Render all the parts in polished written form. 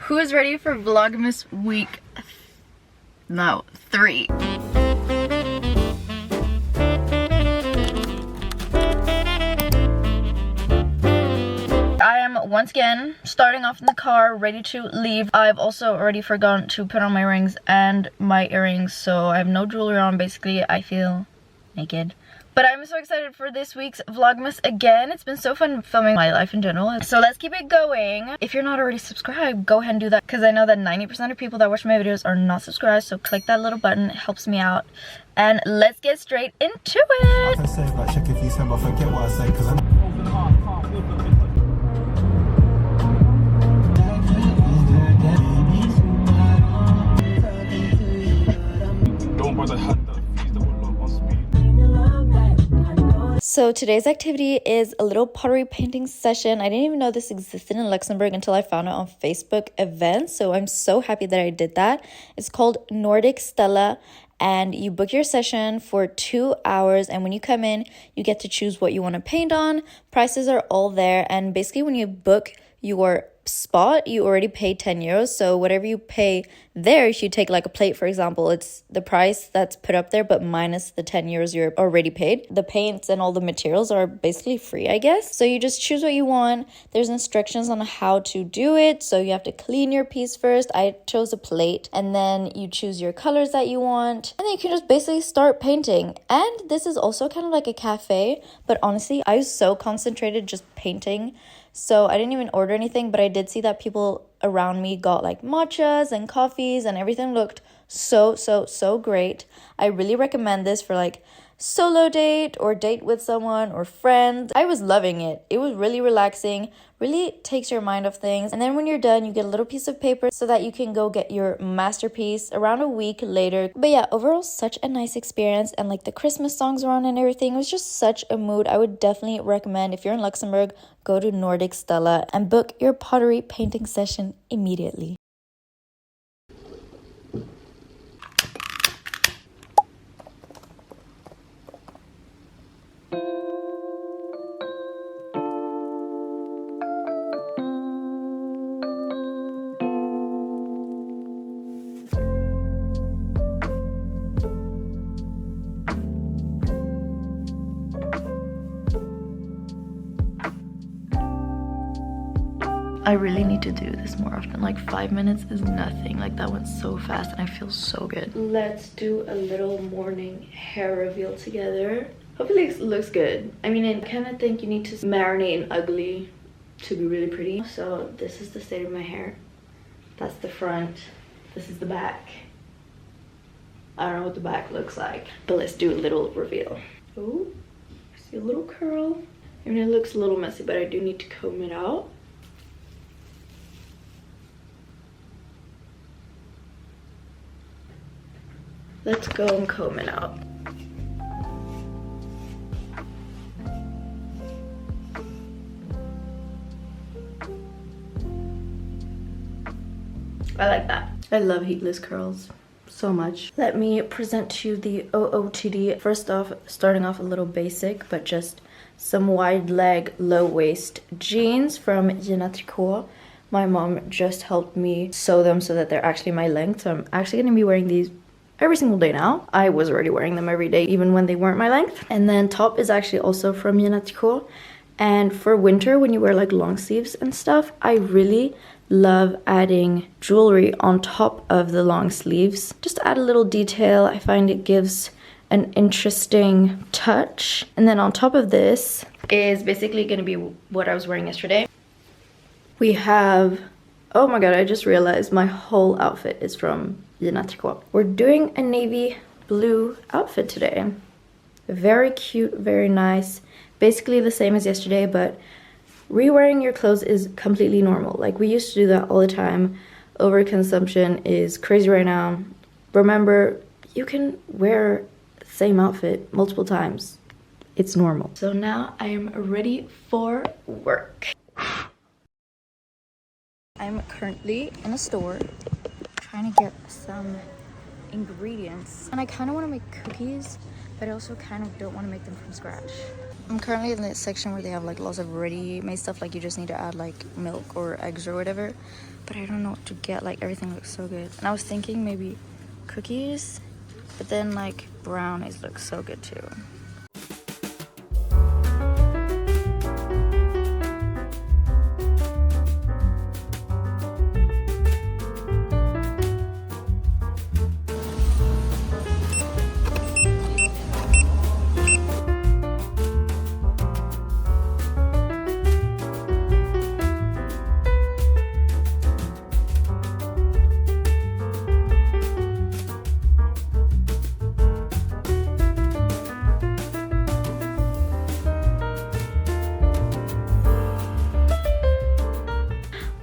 Who is ready for Vlogmas week? No, 3. I am once again starting off in the car, ready to leave. I've also already forgotten to put on my rings and my earrings, so I have no jewelry on. Basically, I feel naked. But I'm so excited for this week's Vlogmas again. It's been so fun filming my life in general. So let's keep it going. If you're not already subscribed, go ahead and do that, because I know that 90% of people that watch my videos are not subscribed. So click that little button, it helps me out. And let's get straight into it. So today's activity is a little pottery painting session. I didn't even know this existed in Luxembourg until I found it on Facebook events. So I'm so happy that I did that. It's called Nordic Stella, and you book your session for 2 hours. And when you come in, you get to choose what you want to paint on. Prices are all there. And basically when you book your spot, you already pay 10 euros. So whatever you pay there, if you take like a plate, for example, it's the price that's put up there, but minus the 10 euros you're already paid. The paints and all the materials are basically free, I guess. So you just choose what you want. There's instructions on how to do it. So you have to clean your piece first. I chose a plate, and then you choose your colors that you want, and then you can just basically start painting. And this is also kind of like a cafe, but honestly, I was so concentrated just painting, so I didn't even order anything, but I did see that people around me got like matchas and coffees, and everything looked so great. I really recommend this for like solo date or date with someone or friends. I was loving it. It was really relaxing, really takes your mind off things. And then when you're done, you get a little piece of paper so that you can go get your masterpiece around a week later. But yeah, overall, such a nice experience. And like the Christmas songs were on and everything. It was just such a mood. I would definitely recommend, if you're in Luxembourg, go to Nordic Stella and book your pottery painting session immediately. I really need to do this more often. Like 5 minutes is nothing. Like that went so fast and I feel so good. Let's do a little morning hair reveal together. Hopefully it looks good. I mean, I kind of think you need to marinate in ugly to be really pretty. So this is the state of my hair. That's the front. This is the back. I don't know what the back looks like, but let's do a little reveal. Oh, see a little curl. I mean, it looks a little messy, but I do need to comb it out. Let's go and comb it out. I like that. I love heatless curls so much. Let me present to you the OOTD. First off, starting off a little basic, but just some wide leg, low waist jeans from Tricot. My mom just helped me sew them so that they're actually my length. So I'm actually gonna be wearing these every single day now. I was already wearing them every day, even when they weren't my length. And then top is actually also from Tricot. And for winter, when you wear like long sleeves and stuff, I really love adding jewelry on top of the long sleeves. Just to add a little detail, I find it gives an interesting touch. And then on top of this is basically gonna be what I was wearing yesterday. We have, oh my god, I just realized my whole outfit is from Tricot. We're doing a navy blue outfit today. Very cute, very nice. Basically the same as yesterday, but re-wearing your clothes is completely normal. Like, we used to do that all the time. Overconsumption is crazy right now. Remember, you can wear the same outfit multiple times. It's normal. So now I am ready for work. I'm currently in a store trying to get some ingredients, and I kind of want to make cookies, but I also kind of don't want to make them from scratch. I'm currently in the section where they have like lots of ready-made stuff, like you just need to add like milk or eggs or whatever. But I don't know what to get. Like everything looks so good. And I was thinking maybe cookies, but then like brownies look so good too.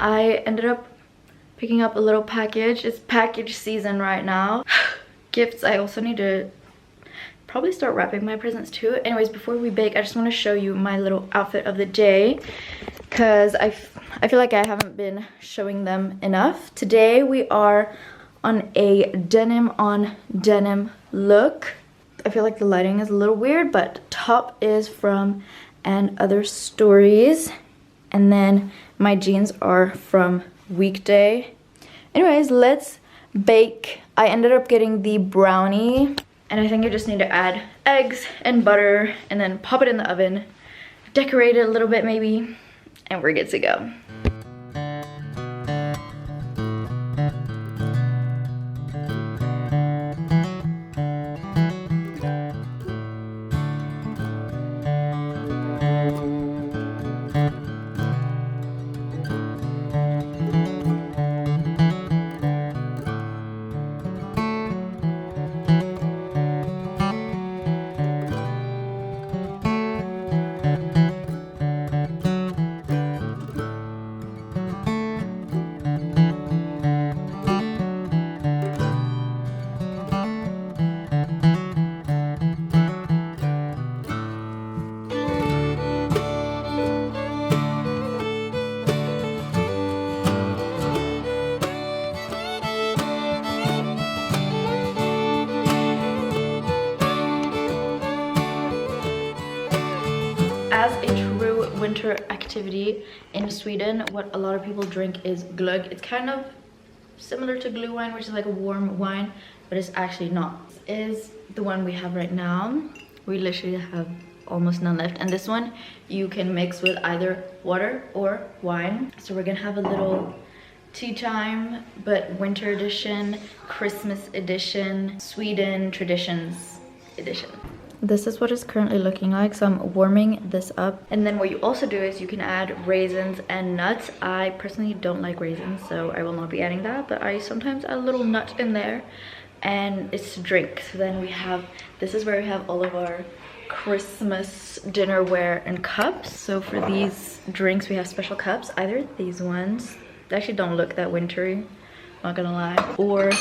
I ended up picking up a little package. It's package season right now. Gifts. I also need to probably start wrapping my presents too. Anyways, before we bake, I just want to show you my little outfit of the day, because I feel like I haven't been showing them enough. Today we are on a denim on denim look. I feel like the lighting is a little weird, but top is from And Other Stories, and then my jeans are from Weekday. Anyways, let's bake. I ended up getting the brownie, and I think you just need to add eggs and butter and then pop it in the oven, decorate it a little bit maybe, and we're good to go. As a true winter activity in Sweden, what a lot of people drink is glögg. It's kind of similar to glühwein, wine, which is like a warm wine, but it's actually not. This is the one we have right now. We literally have almost none left, and this one you can mix with either water or wine. So we're gonna have a little tea time, but winter edition, Christmas edition, Sweden traditions edition. This is what it's currently looking like, so I'm warming this up. And then what you also do is you can add raisins and nuts. I personally don't like raisins, so I will not be adding that, but I sometimes add a little nut in there, and it's to drink. So then we have, this is where we have all of our Christmas dinnerware and cups. So for these drinks we have special cups, either these ones, they actually don't look that wintry, not gonna lie, or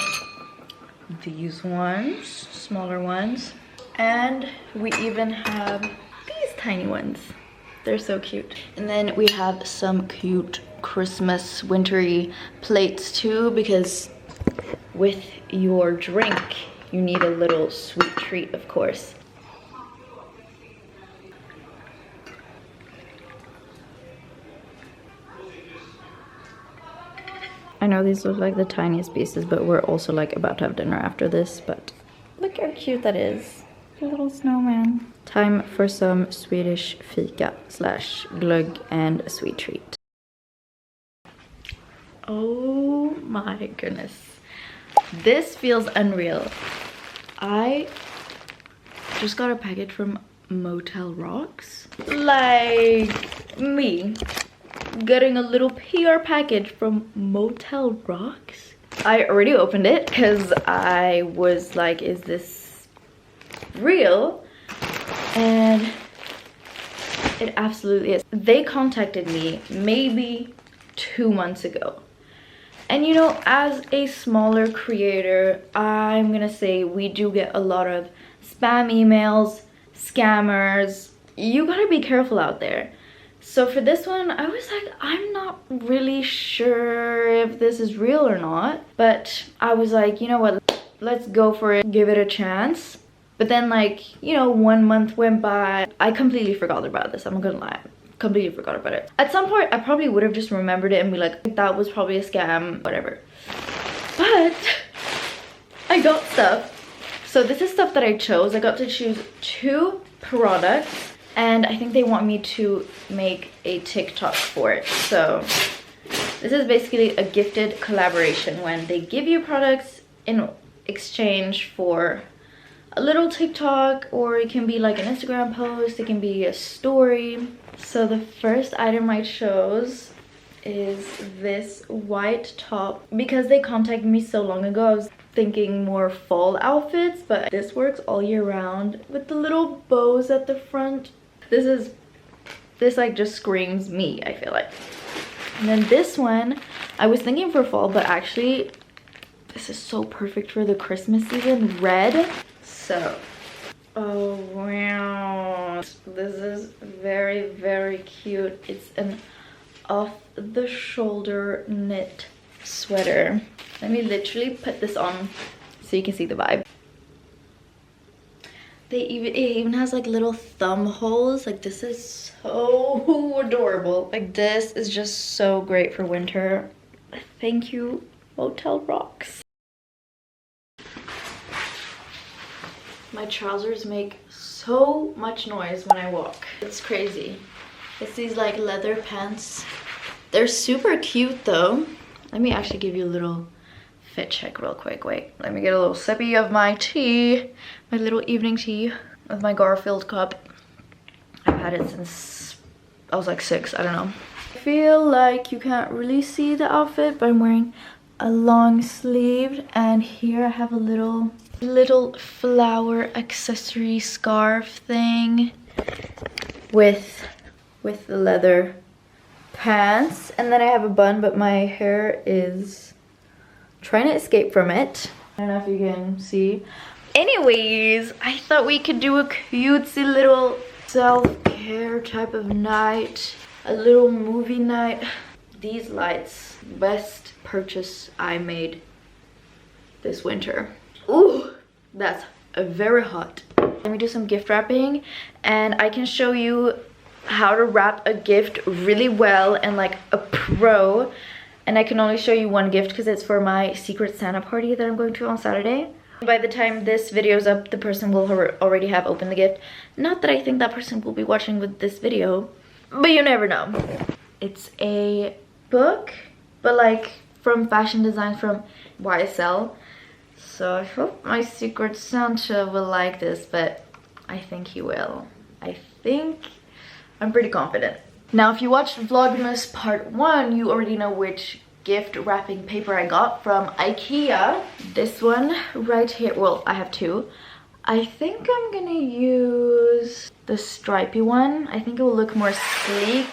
these ones, smaller ones. And we even have these tiny ones. They're so cute. And then we have some cute Christmas wintry plates too, because with your drink you need a little sweet treat, of course. I know these look like the tiniest pieces, but we're also like about to have dinner after this. But look how cute that is. A little snowman. Time for some Swedish fika slash glögg and a sweet treat. Oh my goodness. This feels unreal. I just got a package from Motel Rocks. Like me getting a little PR package from Motel Rocks. I already opened it because I was like, is this real? And it absolutely is. They contacted me maybe 2 months ago, and you know, as a smaller creator, I'm gonna say we do get a lot of spam emails, scammers. You gotta be careful out there. So for this one, I was like, I'm not really sure if this is real or not, but I was like, you know what, let's go for it, give it a chance. But then, like, you know, 1 month went by. I completely forgot about this. I'm not gonna lie. Completely forgot about it. At some point, I probably would have just remembered it and be like, that was probably a scam, whatever. But I got stuff. So this is stuff that I chose. I got to choose 2 products, and I think they want me to make a TikTok for it. So this is basically a gifted collaboration when they give you products in exchange for a little TikTok, or it can be like an Instagram post, it can be a story. So the first item I chose is this white top. Because they contacted me so long ago, I was thinking more fall outfits, but this works all year round with the little bows at the front. This like just screams me, I feel like. And then this one, I was thinking for fall, but actually this is so perfect for the Christmas season, red. So, oh wow, this is very, very cute. It's an off-the-shoulder knit sweater. Let me literally put this on so you can see the vibe. It even has like little thumb holes. Like, this is so adorable. Like, this is just so great for winter. Thank you, Motel rocks. My trousers make so much noise when I walk. It's crazy. It's these like leather pants. They're super cute though. Let me actually give you a little fit check real quick. Wait, let me get a little sippy of my tea. My little evening tea with my Garfield cup. I've had it since I was like 6, I don't know. I feel like you can't really see the outfit, but I'm wearing a long sleeve, and here I have a little flower accessory scarf thing with the leather pants, and then I have a bun, but my hair is trying to escape from it. I don't know if you can see. Anyways, I thought we could do a cutesy little self-care type of night, a little movie night. These lights, best purchase I made this winter. Ooh, that's very hot. Let me do some gift wrapping, and I can show you how to wrap a gift really well and like a pro. And I can only show you one gift because it's for my Secret Santa party that I'm going to on Saturday. By the time this video is up, the person will already have opened the gift. Not that I think that person will be watching with this video, but you never know. It's a book, but like from fashion design from YSL. So I hope my Secret Santa will like this, but I think he will. I'm pretty confident. Now, if you watched Vlogmas part 1, you already know which gift wrapping paper I got from IKEA. This one right here. Well, I have 2. I think I'm gonna use the stripy one. I think it will look more sleek,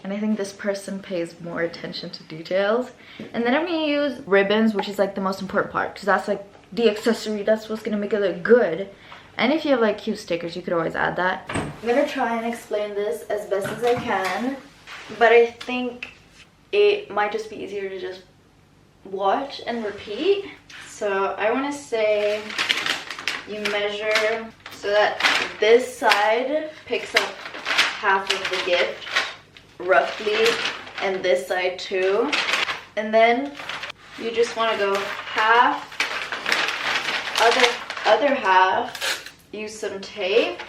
and I think this person pays more attention to details. And then I'm gonna use ribbons, which is like the most important part, because that's like the accessory. That's what's gonna make it look good. And if you have like cute stickers, you could always add that. I'm gonna try and explain this as best as I can, but I think it might just be easier to just watch and repeat. So I want to say you measure so that this side picks up half of the gift roughly, and this side too. And then you just want to go half, other half, use some tape.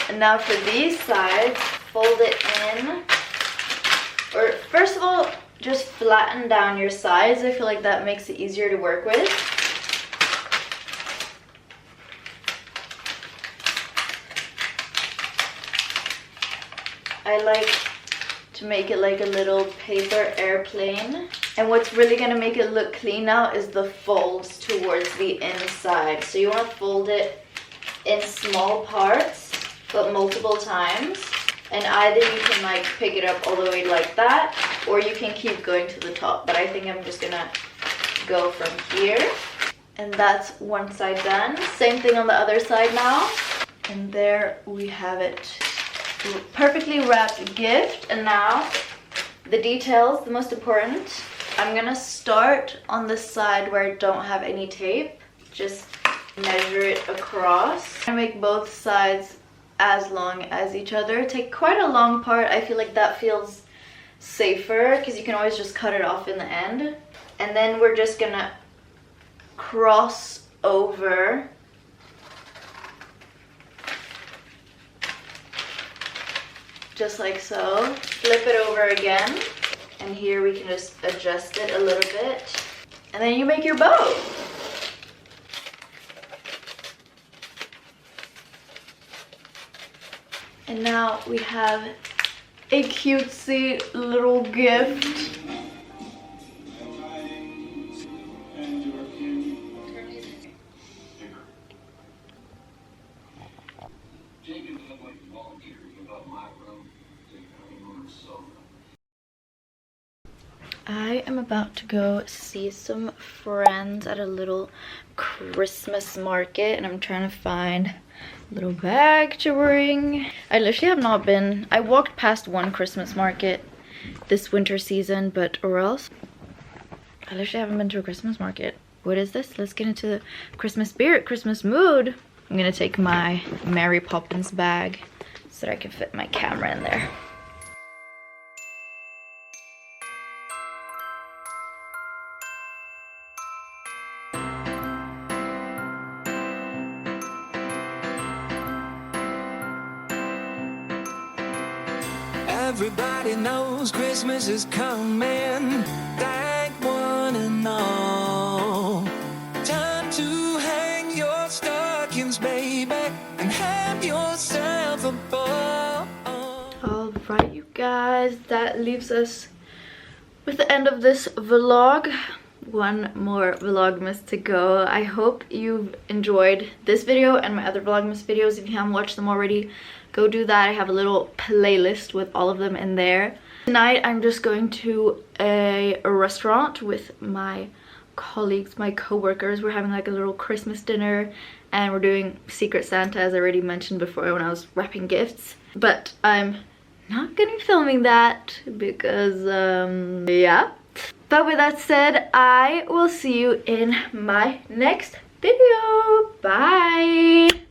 And now for these sides, fold it in, or first of all, just flatten down your sides. I feel like that makes it easier to work with. I like to make it like a little paper airplane. And what's really gonna make it look clean now is the folds towards the inside. So you wanna fold it in small parts, but multiple times. And either you can like pick it up all the way like that, or you can keep going to the top. But I think I'm just gonna go from here. And that's one side done. Same thing on the other side now. And there we have it. Perfectly wrapped gift. And now the details, the most important. I'm gonna start on the side where I don't have any tape. Just measure it across. I make both sides as long as each other. Take quite a long part. I feel like that feels safer because you can always just cut it off in the end. And then we're just gonna cross over just like so. Flip it over again, and here we can just adjust it a little bit, and then you make your bow. And now we have a cutesy little gift. I am about to go see some friends at a little Christmas market, and I'm trying to find a little bag to bring. I literally have not been, I walked past one Christmas market this winter season, or else I literally haven't been to a Christmas market. What is this? Let's get into the Christmas spirit, Christmas mood. I'm gonna take my Mary Poppins bag so that I can fit my camera in there. Everybody knows Christmas is coming. Thank one and all. Time to hang your stockings, baby, and have yourself a ball. Alright, you guys, that leaves us with the end of this vlog. One more Vlogmas to go. I hope you've enjoyed this video and my other Vlogmas videos. If you haven't watched them already, go do that. I have a little playlist with all of them in there. Tonight I'm just going to a restaurant with my colleagues, my co-workers. We're having like a little Christmas dinner, and we're doing Secret Santa, as I already mentioned before when I was wrapping gifts. But I'm not gonna be filming that because yeah. But with that said, I will see you in my next video. Bye.